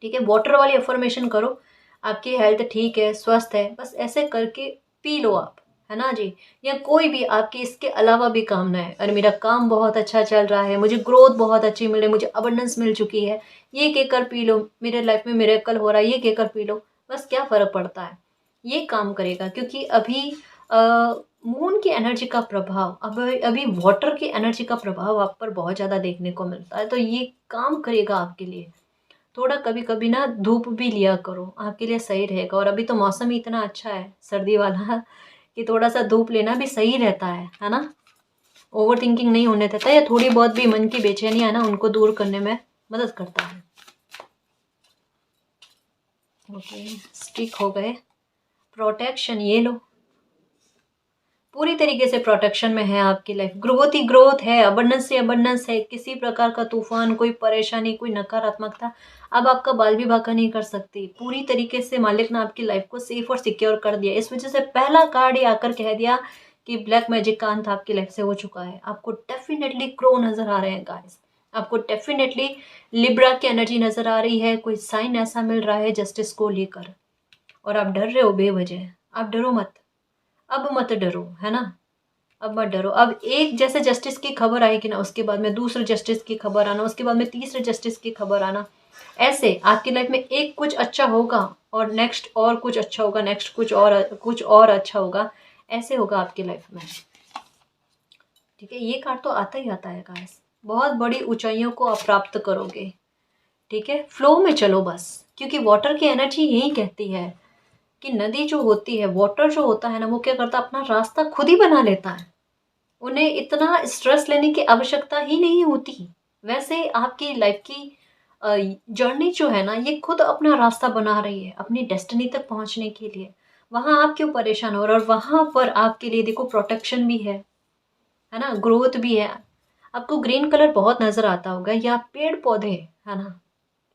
ठीक है, वाटर वाली अफर्मेशन करो, आपकी हेल्थ ठीक है, स्वस्थ है, बस ऐसे करके पी लो आप, है ना जी। या कोई भी आपकी इसके अलावा भी कामना है, अरे मेरा काम बहुत अच्छा चल रहा है, मुझे ग्रोथ बहुत अच्छी मिल रही है, मुझे अबंडेंस मिल चुकी है, ये केकर पी लो, मेरे लाइफ में मिरेकल हो रहा है, ये केकर पी लो, बस क्या फ़र्क पड़ता है, ये काम करेगा। क्योंकि अभी मून की एनर्जी का प्रभाव, अब अभी वाटर की एनर्जी का प्रभाव आप पर बहुत ज़्यादा देखने को मिलता है, तो ये काम करेगा आपके लिए। थोड़ा कभी कभी ना धूप भी लिया करो, आपके लिए सही रहेगा। और अभी तो मौसम ही इतना अच्छा है सर्दी वाला कि थोड़ा सा धूप लेना भी सही रहता है ना। ओवर थिंकिंग नहीं होने देता, या थोड़ी बहुत भी मन की बेचैनी है ना, उनको दूर करने में मदद करता है। ओके, स्टिक हो गए। प्रोटेक्शन ये लो, पूरी तरीके से प्रोटेक्शन में है आपकी लाइफ। ग्रोथ ही ग्रोथ है, अबंडेंस ही अबंडेंस है। किसी प्रकार का तूफान, कोई परेशानी, कोई नकारात्मकता अब आपका बाल भी बांका नहीं कर सकती। पूरी तरीके से मालिक ने आपकी लाइफ को सेफ और सिक्योर कर दिया। इस वजह से पहला कार्ड ही आकर कह दिया कि ब्लैक मैजिक का अंत आपकी लाइफ से हो चुका है। आपको डेफिनेटली क्रो नजर आ रहे हैं गाइस, आपको डेफिनेटली लिब्रा की एनर्जी नजर आ रही है। कोई साइन ऐसा मिल रहा है जस्टिस को लेकर, और आप डर रहे हो बेवजह। आप डरो मत, अब मत डरो, है ना। अब मत डरो। अब एक जैसे जस्टिस की खबर आएगी ना, उसके बाद में दूसरे जस्टिस की खबर आना, उसके बाद में तीसरे जस्टिस की खबर आना। ऐसे आपकी लाइफ में एक कुछ अच्छा होगा और नेक्स्ट और कुछ अच्छा होगा, नेक्स्ट कुछ और अच्छा होगा। ऐसे होगा आपकी लाइफ में। ठीक है, ये कार्ड तो आता ही आता है गाइस। बहुत बड़ी ऊंचाइयों को आप प्राप्त करोगे। ठीक है, फ्लो में चलो बस, क्योंकि वाटर की एनर्जी यही कहती है कि नदी जो होती है, वाटर जो होता है ना, वो क्या करता है, अपना रास्ता खुद ही बना लेता है। उन्हें इतना स्ट्रेस लेने की आवश्यकता ही नहीं होती। वैसे आपकी लाइफ की जर्नी जो है ना, ये खुद अपना रास्ता बना रही है अपनी डेस्टिनी तक पहुंचने के लिए। वहां आप क्यों परेशान हो रहे हो? और वहां पर आपके लिए देखो प्रोटेक्शन भी है ना, ग्रोथ भी है। आपको ग्रीन कलर बहुत नजर आता होगा, या पेड़ पौधे, है ना,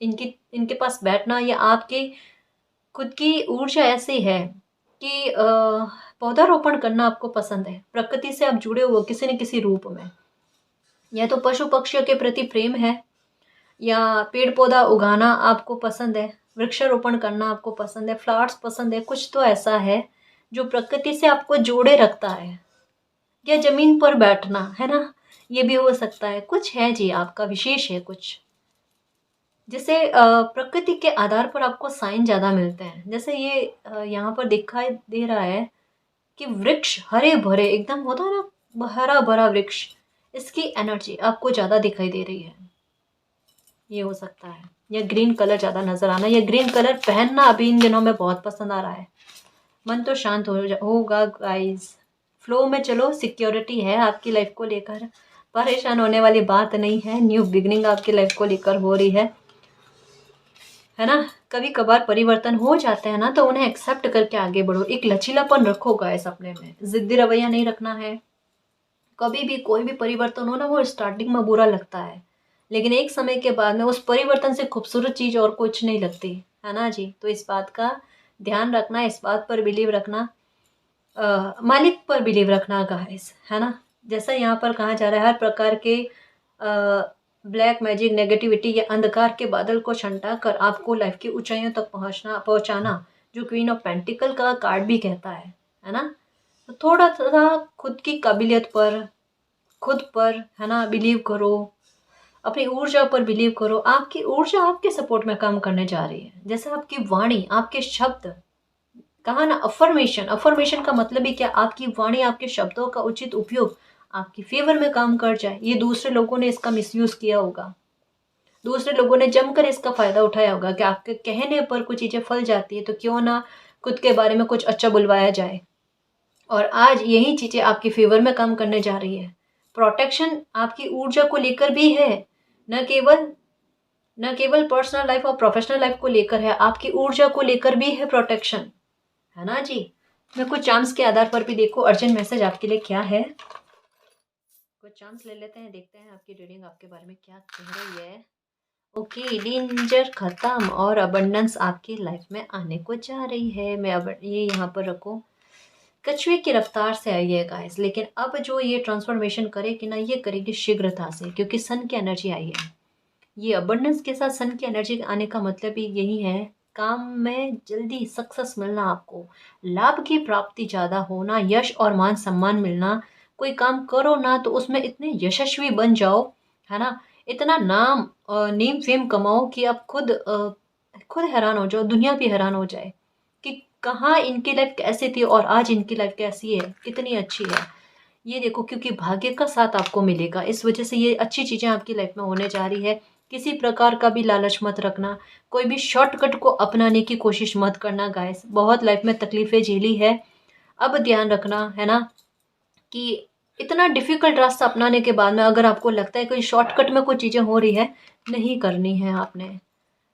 इनके पास बैठना, या आपके खुद की ऊर्जा ऐसी है कि पौधारोपण करना आपको पसंद है। प्रकृति से आप जुड़े हुए किसी न किसी रूप में, या तो पशु पक्षियों के प्रति प्रेम है, या पेड़ पौधा उगाना आपको पसंद है, वृक्षारोपण करना आपको पसंद है, फ्लावर्स पसंद है। कुछ तो ऐसा है जो प्रकृति से आपको जोड़े रखता है, या जमीन पर बैठना, है ना, ये भी हो सकता है। कुछ है जी आपका विशेष है कुछ, जैसे प्रकृति के आधार पर आपको साइन ज़्यादा मिलते हैं। जैसे ये यहाँ पर दिखाई दे रहा है कि वृक्ष हरे भरे एकदम होता है ना, हरा भरा वृक्ष, इसकी एनर्जी आपको ज़्यादा दिखाई दे रही है। ये हो सकता है, या ग्रीन कलर ज़्यादा नजर आना, या ग्रीन कलर पहनना अभी इन दिनों में बहुत पसंद आ रहा है। मन तो शांत होगा गाइस। फ्लो में चलो, सिक्योरिटी है आपकी लाइफ को लेकर, परेशान होने वाली बात नहीं है। न्यू बिगनिंग आपकी लाइफ को लेकर हो रही है ना। कभी कभार परिवर्तन हो जाते हैं ना, तो उन्हें एक्सेप्ट करके आगे बढ़ो। एक लचीलापन रखो गाइस अपने में, जिद्दी रवैया नहीं रखना है। कभी भी कोई भी परिवर्तन हो ना, वो स्टार्टिंग में बुरा लगता है, लेकिन एक समय के बाद में उस परिवर्तन से खूबसूरत चीज और कुछ नहीं लगती, है ना जी। तो इस बात का ध्यान रखना, इस बात पर बिलीव रखना, मालिक पर बिलीव रखना गाइस, है ना। जैसा यहाँ पर कहा जा रहा है, हर प्रकार के ब्लैक मैजिक, नेगेटिविटी या अंधकार के बादल को छंटा कर आपको लाइफ की ऊंचाइयों तक पहुंचाना, जो क्वीन ऑफ पेंटिकल का कार्ड भी कहता है ना। तो थोड़ा सा खुद की काबिलियत पर, खुद पर, है ना, बिलीव करो। अपनी ऊर्जा पर बिलीव करो। आपकी ऊर्जा आपके सपोर्ट में काम करने जा रही है। जैसे आपकी वाणी, आपके शब्द, कहा ना अफर्मेशन, अफर्मेशन का मतलब ही क्या, आपकी वाणी, आपके शब्दों का उचित उपयोग आपकी फेवर में काम कर जाए। ये दूसरे लोगों ने इसका मिसयूज किया होगा, दूसरे लोगों ने जमकर इसका फायदा उठाया होगा कि आपके कहने पर कुछ चीजें फल जाती है, तो क्यों ना खुद के बारे में कुछ अच्छा बुलवाया जाए। और आज यही चीजें आपकी फेवर में काम करने जा रही है। प्रोटेक्शन आपकी ऊर्जा को लेकर भी है, न केवल न केवल पर्सनल लाइफ और प्रोफेशनल लाइफ को लेकर है, आपकी ऊर्जा को लेकर भी है प्रोटेक्शन, है ना जी। मैं कुछ चांस के आधार पर भी देखो अर्जेंट मैसेज आपके लिए क्या है। कुछ चांस ले लेते हैं, देखते हैं आपकी रीडिंग आपके बारे में क्या कह रही है। ओके, डेंजर खत्म और अबंडेंस आपकी लाइफ में आने को जा रही है। मैं अब ये यहाँ पर रखूँ, कछुए की रफ्तार से आई है गाइस, लेकिन अब जो ये ट्रांसफॉर्मेशन करेगी ना, ये करेगी शीघ्रता से, क्योंकि सन की एनर्जी आई है। ये अबंडेंस के साथ सन की एनर्जी आने का मतलब ही यही है काम में जल्दी सक्सेस मिलना आपको, लाभ की प्राप्ति ज़्यादा होना, यश और मान सम्मान मिलना। कोई काम करो ना तो उसमें इतने यशस्वी बन जाओ, है ना? इतना नेम फेम कमाओ कि आप खुद हैरान हो जाओ, दुनिया भी हैरान हो जाए कि कहाँ इनकी लाइफ कैसी थी और आज इनकी लाइफ कैसी है, कितनी अच्छी है। ये देखो, क्योंकि भाग्य का साथ आपको मिलेगा, इस वजह से ये अच्छी चीज़ें आपकी लाइफ में होने जा रही है। किसी प्रकार का भी लालच मत रखना, कोई भी शॉर्टकट को अपनाने की कोशिश मत करना गाइस। बहुत लाइफ में तकलीफें झेली है, अब ध्यान रखना, है ना, कि इतना डिफिकल्ट रास्ता अपनाने के बाद में अगर आपको लगता है कोई शॉर्टकट में कोई चीज़ें हो रही है, नहीं करनी है आपने,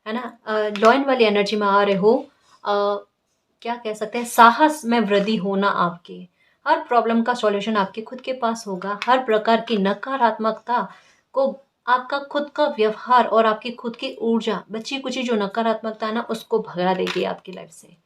है ना। लॉइन वाली एनर्जी में आ रहे हो। क्या कह सकते हैं, साहस में वृद्धि होना आपके, हर प्रॉब्लम का सॉल्यूशन आपके खुद के पास होगा। हर प्रकार की नकारात्मकता को आपका खुद का व्यवहार और आपकी खुद की ऊर्जा, बची कुची जो नकारात्मकता है ना, उसको भगा देगी आपकी लाइफ से।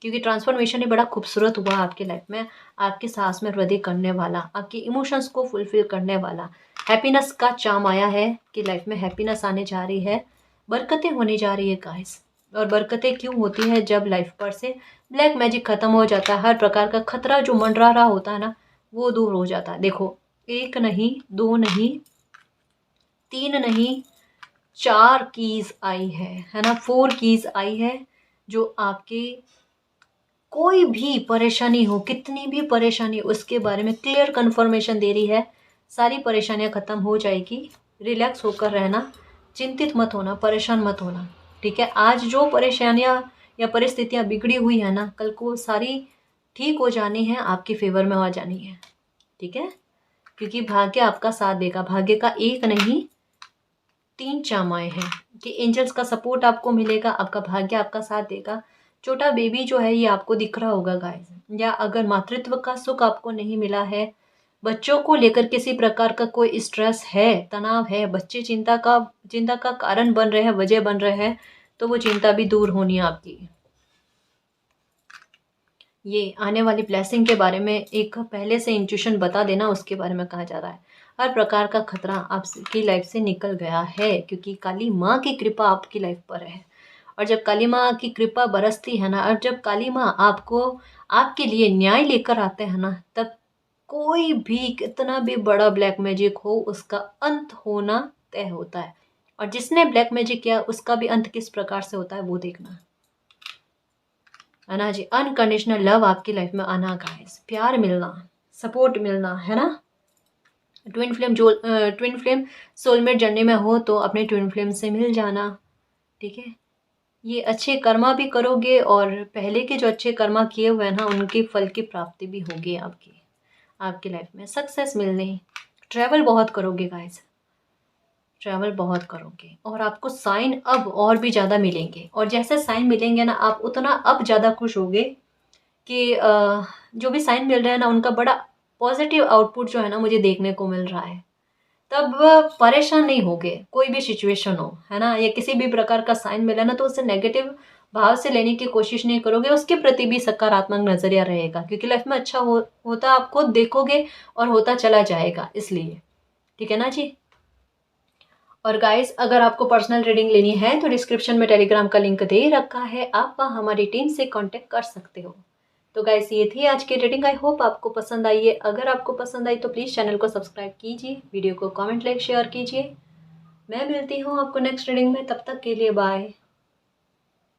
क्योंकि ट्रांसफॉर्मेशन ही बड़ा खूबसूरत हुआ आपकी लाइफ में, आपकी साहस में वृद्धि करने वाला, आपके इमोशंस को फुलफिल करने वाला, हैप्पीनेस का चाम आया है कि लाइफ में हैप्पीनेस आने जा रही है, बरकतें होने जा रही है गाइस। और बरकतें क्यों होती है, जब लाइफ पर से ब्लैक मैजिक खत्म हो जाता है, हर प्रकार का खतरा जो मंडरा रहा होता है ना, वो दूर हो जाता है। देखो, एक नहीं, दो नहीं, तीन नहीं, 4 कीज आई है ना, 4 कीज आई है, जो आपके कोई भी परेशानी हो, कितनी भी परेशानी, उसके बारे में क्लियर कन्फर्मेशन दे रही है। सारी परेशानियां खत्म हो जाएगी, रिलैक्स होकर रहना, चिंतित मत होना, परेशान मत होना, ठीक है। आज जो परेशानियां या परिस्थितियां बिगड़ी हुई है ना, कल को सारी ठीक हो जानी है, आपके फेवर में आ जानी है, ठीक है। क्योंकि भाग्य आपका साथ देगा, भाग्य का एक नहीं 3 चामाए हैं कि एंजल्स का सपोर्ट आपको मिलेगा, आपका भाग्य आपका साथ देगा। छोटा बेबी जो है ये आपको दिख रहा होगा गाइस, या अगर मातृत्व का सुख आपको नहीं मिला है, बच्चों को लेकर किसी प्रकार का कोई स्ट्रेस है, तनाव है, बच्चे चिंता का कारण बन रहे हैं, वजह बन रहे हैं, तो वो चिंता भी दूर होनी है आपकी। ये आने वाली ब्लेसिंग के बारे में एक पहले से इंट्यूशन बता देना, उसके बारे में कहा जा रहा है। हर प्रकार का खतरा आपकी लाइफ से निकल गया है, क्योंकि काली माँ की कृपा आपकी लाइफ पर है। और जब काली माँ की कृपा बरसती है ना, और जब काली माँ आपको आपके लिए न्याय लेकर आते हैं ना, तब कोई भी कितना भी बड़ा ब्लैक मैजिक हो, उसका अंत होना तय होता है। और जिसने ब्लैक मैजिक किया उसका भी अंत किस प्रकार से होता है वो देखना, है ना जी। अनकंडीशनल लव आपकी लाइफ में आना गाइस, प्यार मिलना, सपोर्ट मिलना, है ना। ट्विन फ्लेम सोलमेट जर्नी में हो तो अपने ट्विन फ्लेम से मिल जाना, ठीक है। ये अच्छे कर्मा भी करोगे, और पहले के जो अच्छे कर्मा किए हुए हैं ना, उनके फल की प्राप्ति भी होगी आपकी लाइफ में। सक्सेस मिलने, ट्रैवल बहुत करोगे गाइस, ट्रैवल बहुत करोगे, और आपको साइन अब और भी ज़्यादा मिलेंगे। और जैसे साइन मिलेंगे ना, आप उतना अब ज़्यादा खुश होगे कि जो भी साइन मिल रहा है ना, उनका बड़ा पॉजिटिव आउटपुट जो है ना, मुझे देखने को मिल रहा है। तब परेशान नहीं होगे, कोई भी सिचुएशन हो, है ना, या किसी भी प्रकार का साइन मिला ना, तो उसे नेगेटिव भाव से लेने की कोशिश नहीं करोगे, उसके प्रति भी सकारात्मक नजरिया रहेगा। क्योंकि लाइफ में अच्छा होता आप खुद देखोगे और होता चला जाएगा, इसलिए, ठीक है ना जी। और गाइस, अगर आपको पर्सनल रीडिंग लेनी है तो डिस्क्रिप्शन में टेलीग्राम का लिंक दे रखा है, आप वहाँ हमारी टीम से कांटेक्ट कर सकते हो। तो गाइस, ये थी आज की रीडिंग, आई होप आपको पसंद आई है। अगर आपको पसंद आई तो प्लीज़ चैनल को सब्सक्राइब कीजिए, वीडियो को कमेंट लाइक शेयर कीजिए। मैं मिलती हूँ आपको नेक्स्ट रीडिंग में, तब तक के लिए बाय।